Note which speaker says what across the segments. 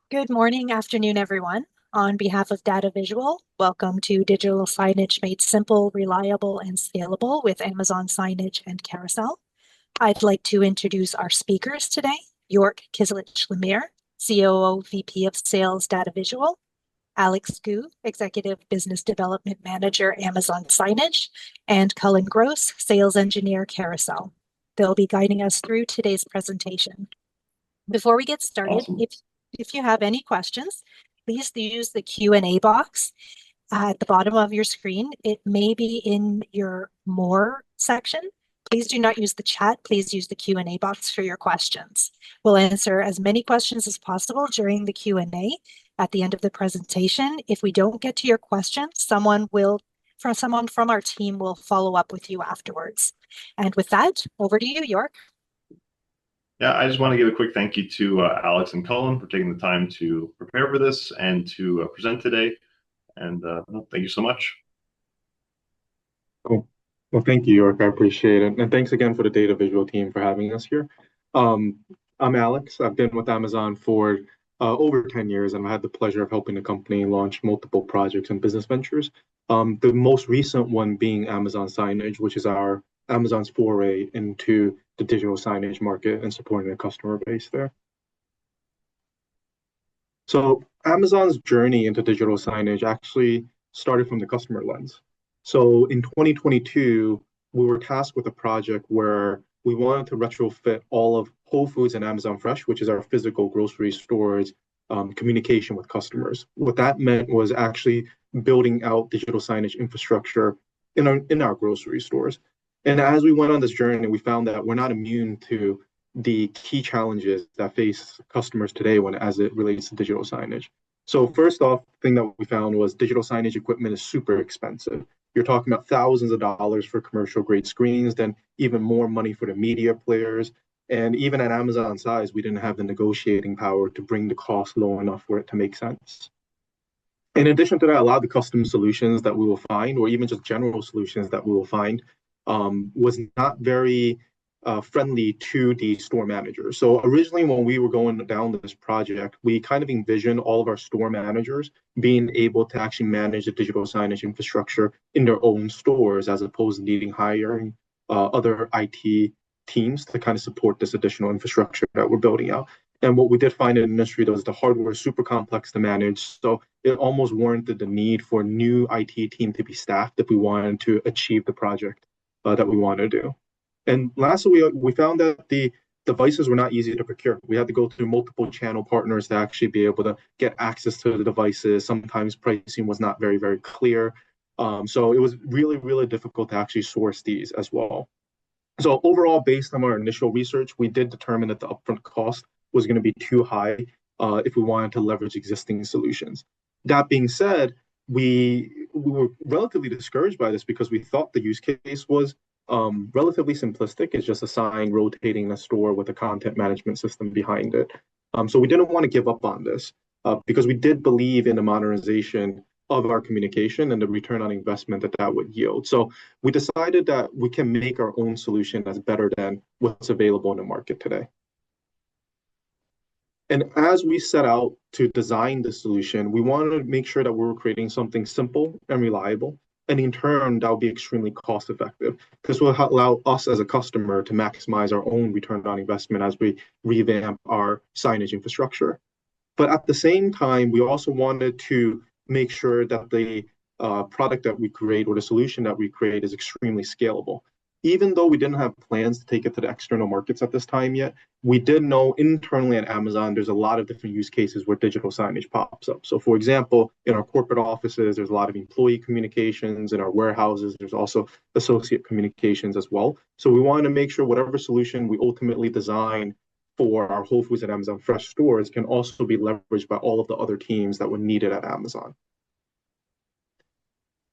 Speaker 1: Good morning, afternoon, everyone. On behalf of Data Visual, welcome to Digital Signage Made Simple, Reliable, and Scalable with Amazon Signage and Carousel. I'd like to introduce our speakers today, York Kislich-Lemire, COO VP of Sales Data Visual, Alex Gu, Executive Business Development Manager, Amazon Signage, and Cullen Gross, Sales Engineer, Carousel. They'll be guiding us through today's presentation. Before we get started,
Speaker 2: Awesome.
Speaker 1: if you have any questions, please use the Q&A box at the bottom of your screen. It may be in your More section. Please do not use the chat. Please use the Q&A box for your questions. We'll answer as many questions as possible during the Q&A at the end of the presentation. If we don't get to your question, someone from our team will follow up with you afterwards. And with that, over to you, York.
Speaker 2: Yeah, I just want to give a quick thank you to Alex and Cullen for taking the time to prepare for this and to present today. And thank you so much.
Speaker 3: Cool. Well, thank you, York. I appreciate it. And thanks again for the Data Visual team for having us here. I'm Alex. I've been with Amazon for over 10 years, and I've had the pleasure of helping the company launch multiple projects and business ventures. The most recent one being Amazon Signage, which is Amazon's foray into the digital signage market and supporting the customer base there. So Amazon's journey into digital signage actually started from the customer lens. So in 2022, we were tasked with a project where we wanted to retrofit all of Whole Foods and Amazon Fresh, which is our physical grocery stores, communication with customers. What that meant was actually building out digital signage infrastructure in our grocery stores. And as we went on this journey, we found that we're not immune to the key challenges that face customers today as it relates to digital signage. So first off, the thing that we found was digital signage equipment is super expensive. You're talking about thousands of dollars for commercial grade screens, then even more money for the media players. And even at Amazon size, we didn't have the negotiating power to bring the cost low enough for it to make sense. In addition to that, a lot of the custom solutions that we will find, or even just general solutions that we will find, was not very friendly to the store managers. So originally, when we were going down this project, we kind of envisioned all of our store managers being able to actually manage the digital signage infrastructure in their own stores, as opposed to hiring other IT teams to kind of support this additional infrastructure that we're building out. And what we did find in the industry was the hardware is super complex to manage. So it almost warranted the need for a new IT team to be staffed if we wanted to achieve the project that we want to do. And lastly, we found that the devices were not easy to procure. We had to go through multiple channel partners to actually be able to get access to the devices. Sometimes pricing was not very, very clear. So it was really, really difficult to actually source these as well. So overall, based on our initial research, we did determine that the upfront cost was going to be too high if we wanted to leverage existing solutions. That being said, we were relatively discouraged by this because we thought the use case was relatively simplistic. It's just a sign rotating a store with a content management system behind it. So we didn't want to give up on this because we did believe in the modernization of our communication and the return on investment that would yield. So we decided that we can make our own solution that's better than what's available in the market today. And as we set out to design the solution, we wanted to make sure that we were creating something simple and reliable. And in turn, that will be extremely cost effective. This will allow us as a customer to maximize our own return on investment as we revamp our signage infrastructure. But at the same time, we also wanted to make sure that the product that we create or the solution that we create is extremely scalable. Even though we didn't have plans to take it to the external markets at this time yet, we did know internally at Amazon, there's a lot of different use cases where digital signage pops up. So for example, in our corporate offices, there's a lot of employee communications. In our warehouses, there's also associate communications as well. So we wanted to make sure whatever solution we ultimately design for our Whole Foods and Amazon Fresh stores can also be leveraged by all of the other teams that were needed at Amazon.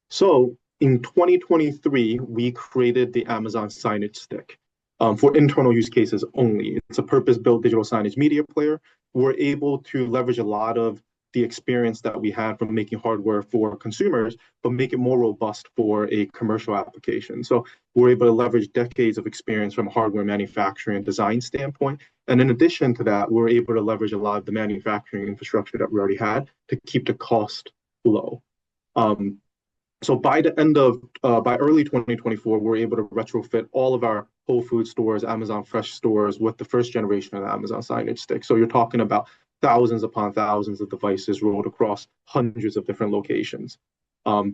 Speaker 3: So in 2023, we created the Amazon Signage Stick for internal use cases only. It's a purpose-built digital signage media player. We're able to leverage a lot of the experience that we had from making hardware for consumers, but make it more robust for a commercial application. So we're able to leverage decades of experience from a hardware manufacturing and design standpoint. And in addition to that, we're able to leverage a lot of the manufacturing infrastructure that we already had to keep the cost low. So by early 2024, we're able to retrofit all of our Whole Food stores, Amazon Fresh stores with the first generation of the Amazon signage stick. So you're talking about thousands upon thousands of devices rolled across hundreds of different locations, all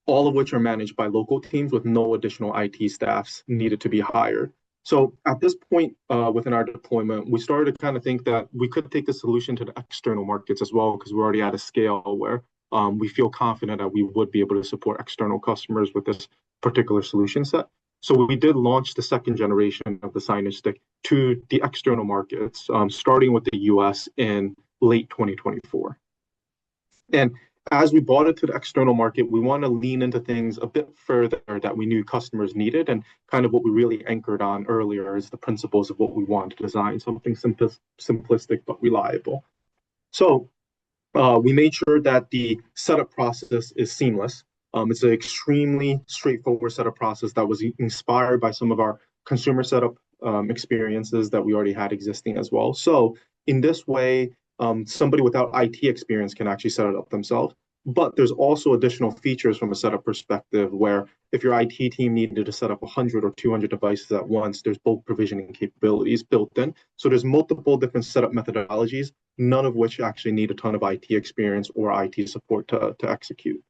Speaker 3: of which are managed by local teams with no additional IT staffs needed to be hired. So at this point within our deployment, we started to kind of think that we could take the solution to the external markets as well, because we're already at a scale where we feel confident that we would be able to support external customers with this particular solution set. So we did launch the second generation of the signage stick to the external markets, starting with the US in late 2024. And as we brought it to the external market, we want to lean into things a bit further that we knew customers needed. And kind of what we really anchored on earlier is the principles of what we want to design, something simplistic but reliable. So we made sure that the setup process is seamless. It's an extremely straightforward setup process that was inspired by some of our consumer setup experiences that we already had existing as well. So in this way, somebody without IT experience can actually set it up themselves. But there's also additional features from a setup perspective where if your IT team needed to set up 100 or 200 devices at once, there's bulk provisioning capabilities built in. So there's multiple different setup methodologies, none of which actually need a ton of IT experience or IT support to execute.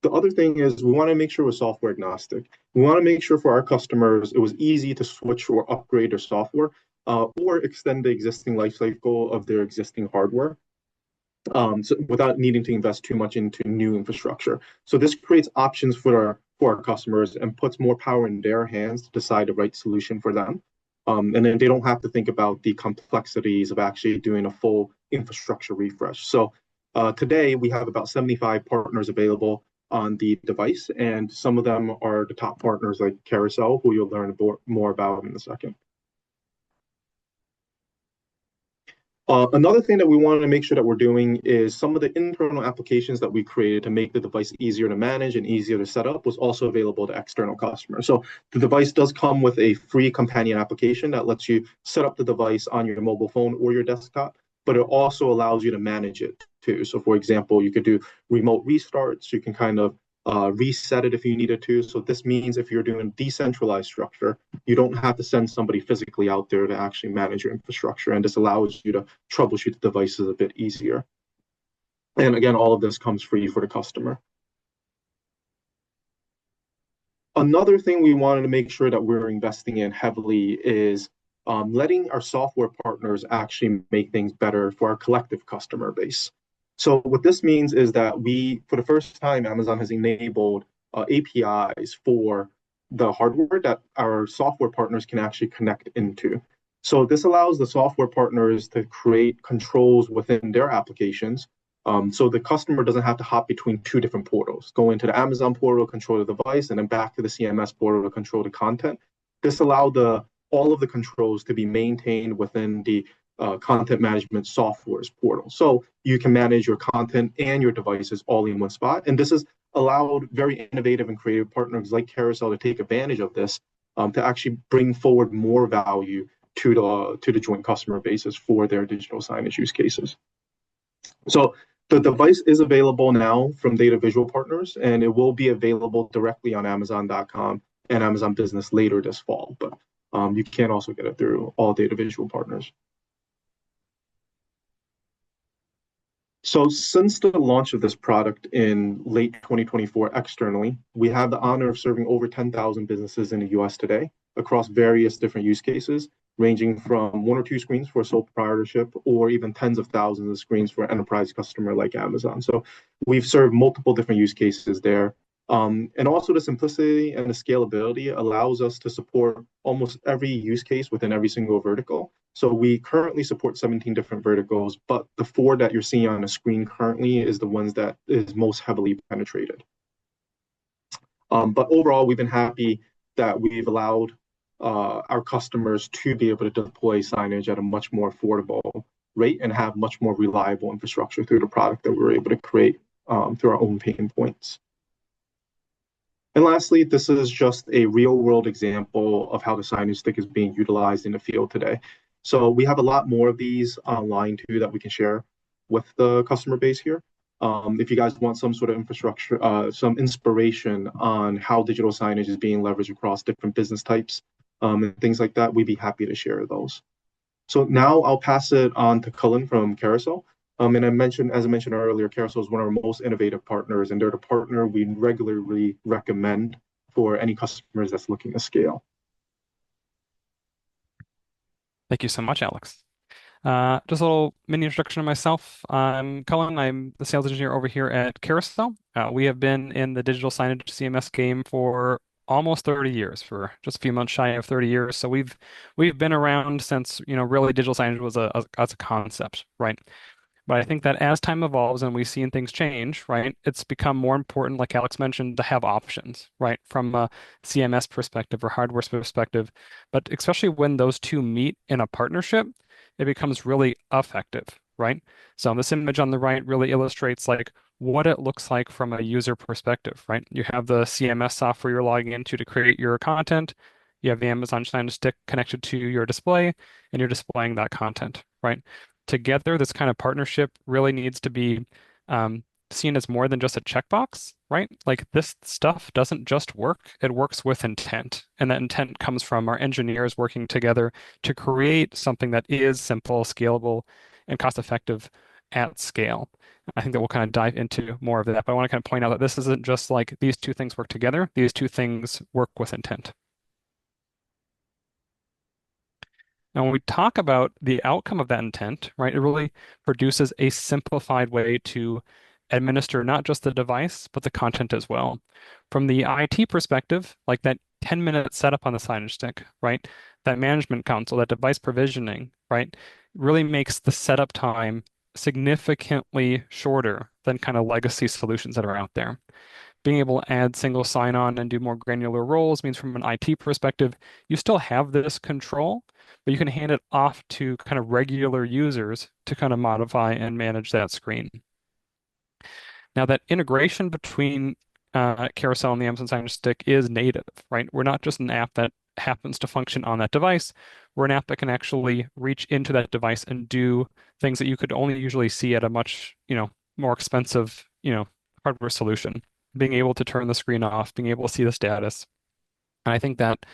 Speaker 3: The other thing is we want to make sure we're software agnostic. We want to make sure for our customers it was easy to switch or upgrade their software or extend the existing life cycle of their existing hardware. So without needing to invest too much into new infrastructure. So this creates options for our customers and puts more power in their hands to decide the right solution for them. And then they don't have to think about the complexities of actually doing a full infrastructure refresh. So today we have about 75 partners available on the device, and some of them are the top partners like Carousel, who you'll learn more about in a second. Another thing that we wanted to make sure that we're doing is some of the internal applications that we created to make the device easier to manage and easier to set up was also available to external customers. So the device does come with a free companion application that lets you set up the device on your mobile phone or your desktop, but it also allows you to manage it too. So for example, you could do remote restarts, you can kind of reset it if you needed to. So this means if you're doing decentralized structure, you don't have to send somebody physically out there to actually manage your infrastructure. And this allows you to troubleshoot the devices a bit easier. And again, all of this comes free for the customer. Another thing we wanted to make sure that we're investing in heavily is letting our software partners actually make things better for our collective customer base. So what this means is that for the first time, Amazon has enabled APIs for the hardware that our software partners can actually connect into. So this allows the software partners to create controls within their applications. So the customer doesn't have to hop between two different portals, go into the Amazon portal to control the device, and then back to the CMS portal to control the content. This allowed all of the controls to be maintained within the content management software's portal. So you can manage your content and your devices all in one spot. And this has allowed very innovative and creative partners like Carousel to take advantage of this to actually bring forward more value to the joint customer bases for their digital signage use cases. So the device is available now from data visual partners, and it will be available directly on Amazon.com and Amazon Business later this fall. But you can also get it through all data visual partners. So since the launch of this product in late 2024 externally, we have the honor of serving over 10,000 businesses in the US today across various different use cases, ranging from 1 or 2 screens for sole proprietorship or even tens of thousands of screens for an enterprise customer like Amazon. So we've served multiple different use cases there. And also the simplicity and the scalability allows us to support almost every use case within every single vertical. So we currently support 17 different verticals, but the 4 that you're seeing on the screen currently is the ones that is most heavily penetrated. But overall, we've been happy that we've allowed our customers to be able to deploy signage at a much more affordable rate and have much more reliable infrastructure through the product that we were able to create through our own pain points. And lastly, this is just a real world example of how the signage stick is being utilized in the field today. So we have a lot more of these online too that we can share with the customer base here. If you guys want some sort of infrastructure, some inspiration on how digital signage is being leveraged across different business types and things like that, we'd be happy to share those. So now I'll pass it on to Cullen from Carousel. And as I mentioned earlier, Carousel is one of our most innovative partners, and they're the partner we regularly recommend for any customers that's looking to scale.
Speaker 4: Thank you so much, Alex. Just a little mini introduction of myself. I'm Cullen. I'm the sales engineer over here at Carousel. We have been in the digital signage CMS game for almost 30 years, for just a few months shy of 30 years. So we've been around since, really digital signage was as a concept, right? But I think that as time evolves and we've seen things change, right, it's become more important, like Alex mentioned, to have options, right, from a CMS perspective or hardware perspective. But especially when those two meet in a partnership, it becomes really effective, right? So this image on the right really illustrates like what it looks like from a user perspective, right? You have the CMS software you're logging into to create your content. You have the Amazon Signage Stick connected to your display, and you're displaying that content, right? Together, this kind of partnership really needs to be seen as more than just a checkbox, right? Like this stuff doesn't just work, it works with intent. And that intent comes from our engineers working together to create something that is simple, scalable, and cost-effective at scale. I think that we'll kind of dive into more of that, but I want to kind of point out that this isn't just like these two things work together, these two things work with intent. And when we talk about the outcome of that intent, right, it really produces a simplified way to administer not just the device, but the content as well. From the IT perspective, like that 10-minute setup on the signage stick, right, that management console, that device provisioning, right, really makes the setup time significantly shorter than kind of legacy solutions that are out there. Being able to add single sign-on and do more granular roles means from an IT perspective, you still have this control, but you can hand it off to kind of regular users to kind of modify and manage that screen. Now that integration between Carousel and the Amazon Signage Stick is native, right? We're not just an app that happens to function on that device. We're an app that can actually reach into that device and do things that you could only usually see at a much, more expensive, hardware solution. Being able to turn the screen off, being able to see the status. And I think that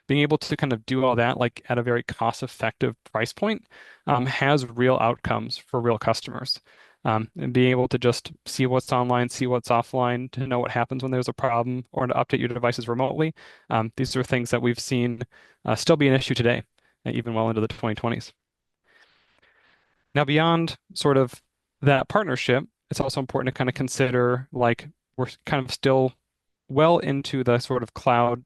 Speaker 4: being able to kind of do all that like at a very cost-effective price point has real outcomes for real customers. And being able to just see what's online, see what's offline, to know what happens when there's a problem, or to update your devices remotely. These are things that we've seen still be an issue today, even well into the 2020s. Now, beyond sort of that partnership, it's also important to kind of consider like we're kind of still well into the sort of cloud,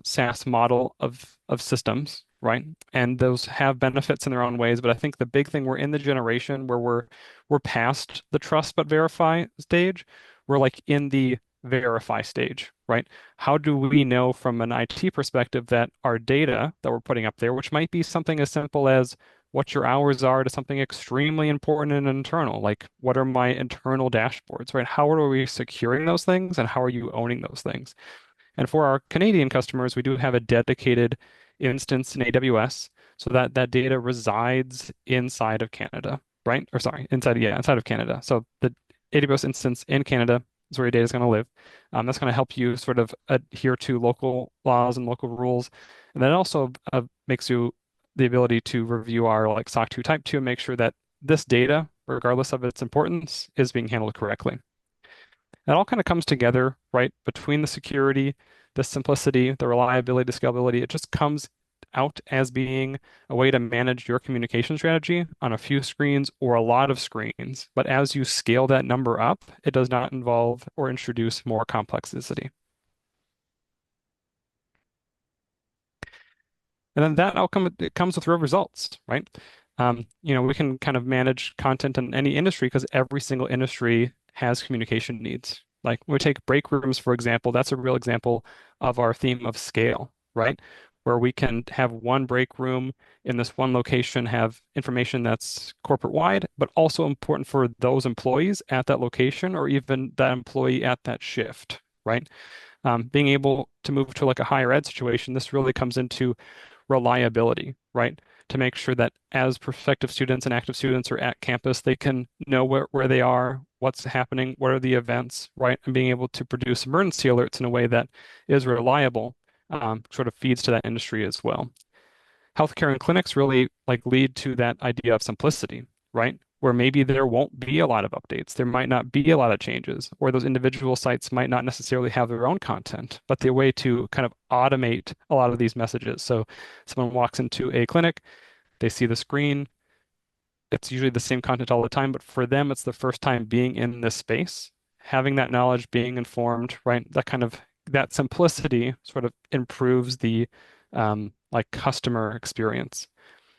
Speaker 4: SaaS model of systems, right? And those have benefits in their own ways, but I think the big thing, we're in the generation where we're past the trust but verify stage. We're like in the verify stage, right? How do we know from an IT perspective that our data that we're putting up there, which might be something as simple as what your hours are, to something extremely important and internal, like what are my internal dashboards, right? How are we securing those things and how are you owning those things? And for our Canadian customers, we do have a dedicated instance in AWS so that that data resides inside of Canada, right? Or sorry, inside of Canada. So the AWS instance in Canada is where your data is going to live. That's going to help you sort of adhere to local laws and local rules. And then also makes you the ability to review our like SOC 2 Type 2 and make sure that this data, regardless of its importance, is being handled correctly. It all kind of comes together, right, between the security, the simplicity, the reliability, the scalability. It just comes out as being a way to manage your communication strategy on a few screens or a lot of screens. But as you scale that number up, it does not involve or introduce more complexity. And then that outcome, it comes with real results, right? We can kind of manage content in any industry because every single industry has communication needs. Like when we take break rooms, for example, that's a real example of our theme of scale, right? where we can have one break room in this one location, have information that's corporate wide, but also important for those employees at that location or even that employee at that shift, right? Being able to move to like a higher ed situation, this really comes into reliability, right? To make sure that as prospective students and active students are at campus, they can know where they are, what's happening, what are the events, right? And being able to produce emergency alerts in a way that is reliable, sort of feeds to that industry as well. Healthcare and clinics really like lead to that idea of simplicity, right? Where maybe there won't be a lot of updates, there might not be a lot of changes, or those individual sites might not necessarily have their own content, but the way to kind of automate a lot of these messages. So someone walks into a clinic, they see the screen, it's usually the same content all the time, but for them, it's the first time being in this space, having that knowledge, being informed, right? That simplicity sort of improves the like customer experience.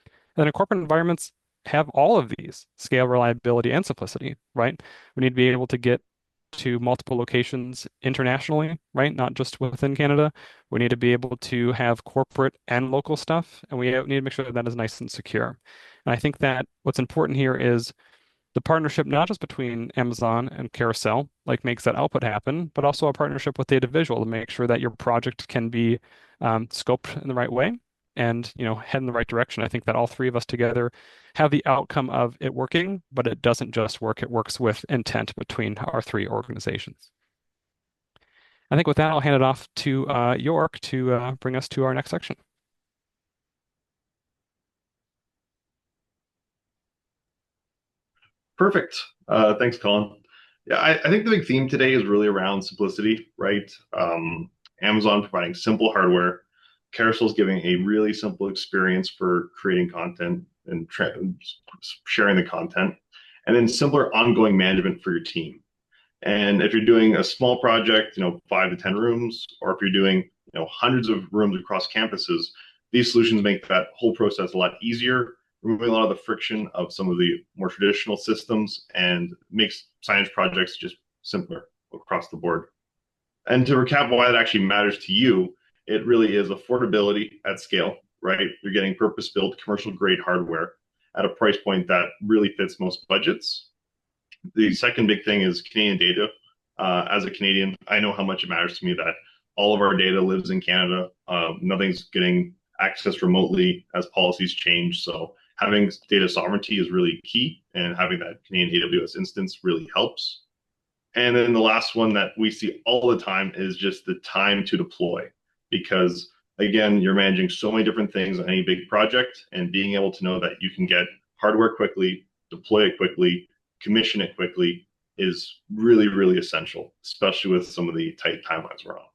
Speaker 4: And then in corporate environments have all of these scale, reliability, and simplicity, right? We need to be able to get to multiple locations internationally, right? Not just within Canada. We need to be able to have corporate and local stuff, and we need to make sure that that is nice and secure. And I think that what's important here is the partnership not just between Amazon and Carousel, like makes that output happen, but also a partnership with Data Visual to make sure that your project can be scoped in the right way and head in the right direction. I think that all three of us together have the outcome of it working, but it doesn't just work, it works with intent between our three organizations. I think with that, I'll hand it off to York to bring us to our next section.
Speaker 2: Perfect. Thanks, Colin. Yeah, I think the big theme today is really around simplicity, right? Amazon providing simple hardware, Carousel's giving a really simple experience for creating content and sharing the content, and then simpler ongoing management for your team. And if you're doing a small project, 5 to 10 rooms, or if you're doing, hundreds of rooms across campuses, these solutions make that whole process a lot easier, removing a lot of the friction of some of the more traditional systems, and makes science projects just simpler across the board. And to recap why that actually matters to you, it really is affordability at scale, right? You're getting purpose-built commercial grade hardware at a price point that really fits most budgets. The second big thing is Canadian data. As a Canadian, I know how much it matters to me that all of our data lives in Canada. Nothing's getting accessed remotely as policies change. So having data sovereignty is really key, and having that Canadian AWS instance really helps. And then the last one that we see all the time is just the time to deploy, because again, you're managing so many different things on any big project, and being able to know that you can get hardware quickly, deploy it quickly, commission it quickly is really, really essential, especially with some of the tight timelines we're on.